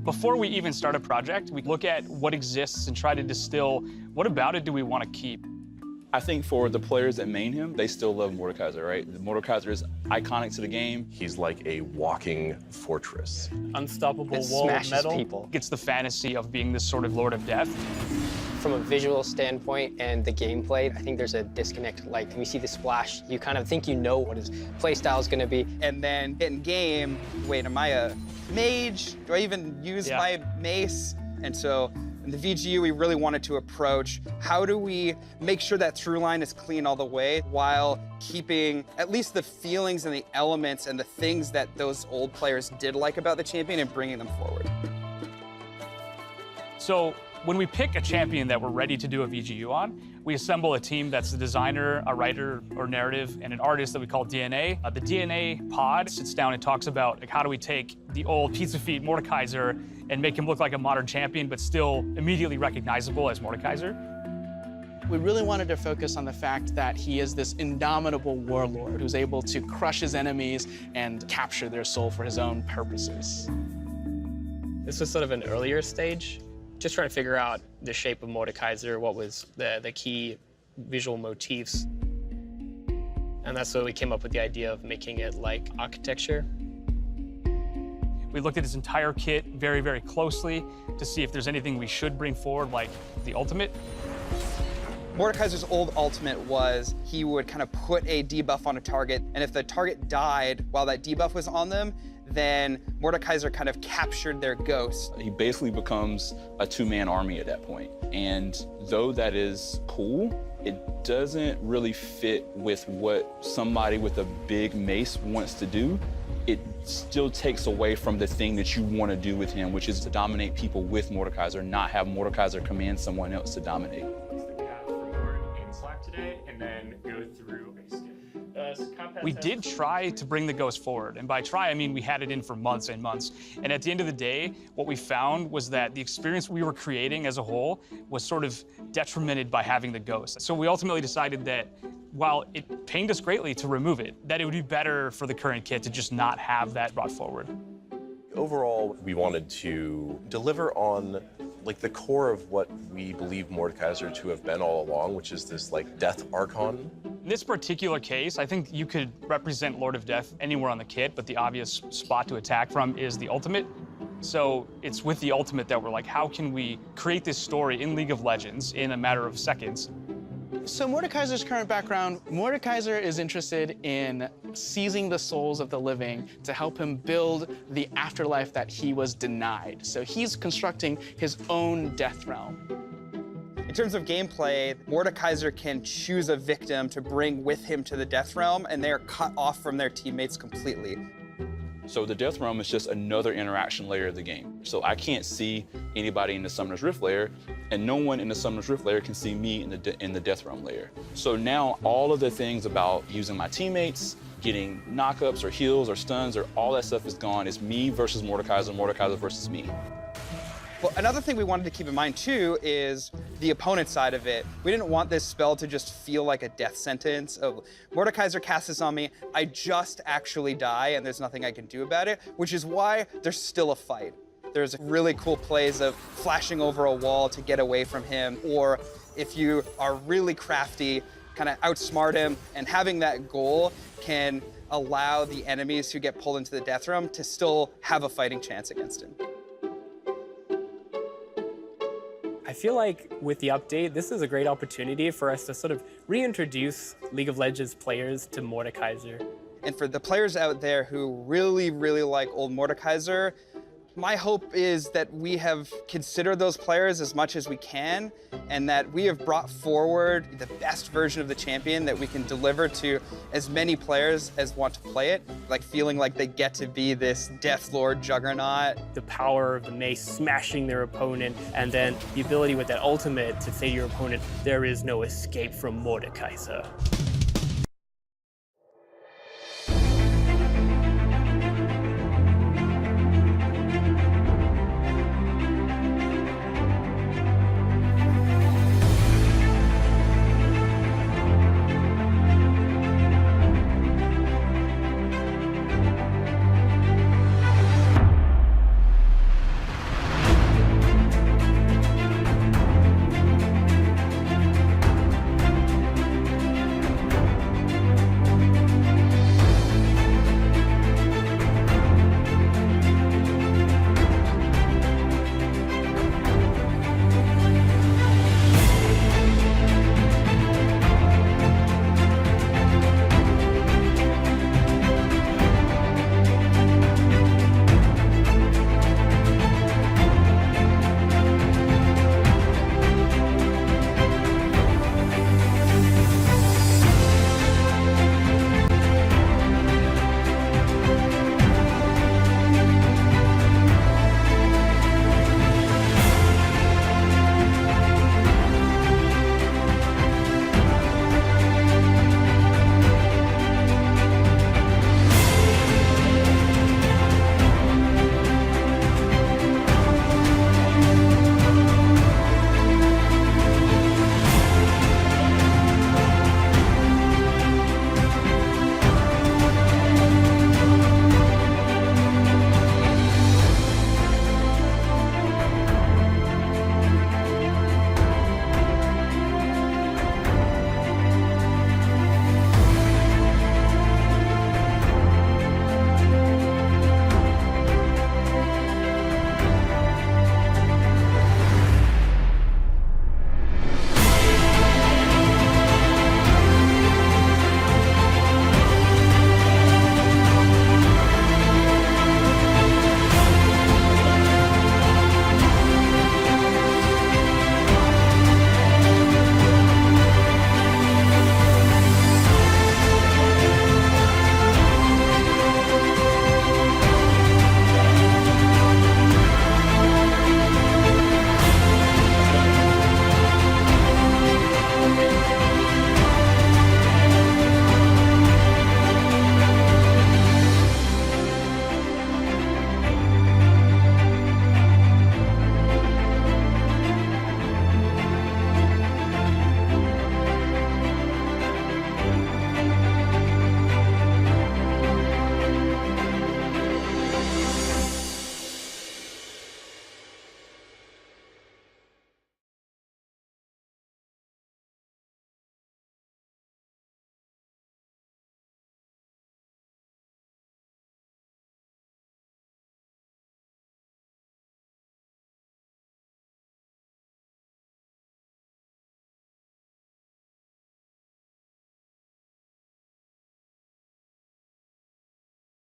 Before we even start a project, we look at what exists and try to distill what about it do we want to keep. I think for the players that main him, they still love Mordekaiser, right? Mordekaiser is iconic to the game. He's like a walking fortress. Unstoppable It wall of smashes metal. people. It's the fantasy of being this sort of Lord of Death. From a visual standpoint and the gameplay, I think there's a disconnect. Like, when you see the splash, you kind of think you know what his playstyle is going to be. And then in game, wait, am I a mage? Do I even use my mace? And so in the VGU, we really wanted to approach how do we make sure that through line is clean all the way while keeping at least the feelings and the elements and the things that those old players did like about the champion and bringing them forward. So when we pick a champion that we're ready to do a VGU on, we assemble a team that's a designer, a writer or narrative, and an artist that we call DNA. The DNA pod sits down and talks about like, how do we take the old pizza feet Mordekaiser and make him look like a modern champion, but still immediately recognizable as Mordekaiser. We really wanted to focus on the fact that he is this indomitable warlord who's able to crush his enemies and capture their soul for his own purposes. This was sort of an earlier stage, just trying to figure out the shape of Mordekaiser, what was the key visual motifs. And that's where we came up with the idea of making it like architecture. We looked at his entire kit very, very closely to see if there's anything we should bring forward, like the ultimate. Mordekaiser's old ultimate was he would kind of put a debuff on a target, and if the target died while that debuff was on them, then Mordekaiser kind of captured their ghost. He basically becomes a two-man army at that point. And though that is cool, it doesn't really fit with what somebody with a big mace wants to do. It still takes away from the thing that you want to do with him, which is to dominate people with Mordekaiser, not have Mordekaiser command someone else to dominate. Today, and then go through we did try to bring the ghost forward, and by try I mean we had it in for months and months, and at the end of the day what we found was that the experience we were creating as a whole was sort of detrimented by having the ghost. So we ultimately decided that while it pained us greatly to remove it, that it would be better for the current kit to just not have that brought forward. Overall, we wanted to deliver on like the core of what we believe Mordekaiser to have been all along, which is this like death archon. In this particular case, I think you could represent Lord of Death anywhere on the kit, but the obvious spot to attack from is the ultimate. So it's with the ultimate that we're like, how can we create this story in League of Legends in a matter of seconds? So Mordekaiser's current background, Mordekaiser is interested in seizing the souls of the living to help him build the afterlife that he was denied. So he's constructing his own death realm. In terms of gameplay, Mordekaiser can choose a victim to bring with him to the death realm, and they are cut off from their teammates completely. So the Death Realm is just another interaction layer of the game. So I can't see anybody in the Summoner's Rift layer, and no one in the Summoner's Rift layer can see me in the Death Realm layer. So now all of the things about using my teammates, getting knockups or heals or stuns, or all that stuff is gone. It's me versus Mordekaiser, Mordekaiser versus me. Well, another thing we wanted to keep in mind, too, is the opponent side of it. We didn't want this spell to just feel like a death sentence of Mordekaiser casts this on me, I just actually die, and there's nothing I can do about it, which is why there's still a fight. There's really cool plays of flashing over a wall to get away from him, or if you are really crafty, kind of outsmart him, and having that goal can allow the enemies who get pulled into the death realm to still have a fighting chance against him. I feel like with the update, this is a great opportunity for us to sort of reintroduce League of Legends players to Mordekaiser. And for the players out there who really, really like old Mordekaiser, my hope is that we have considered those players as much as we can, and that we have brought forward the best version of the champion that we can deliver to as many players as want to play it, like feeling like they get to be this Death Lord juggernaut. The power of the mace smashing their opponent, and then the ability with that ultimate to say to your opponent, there is no escape from Mordekaiser.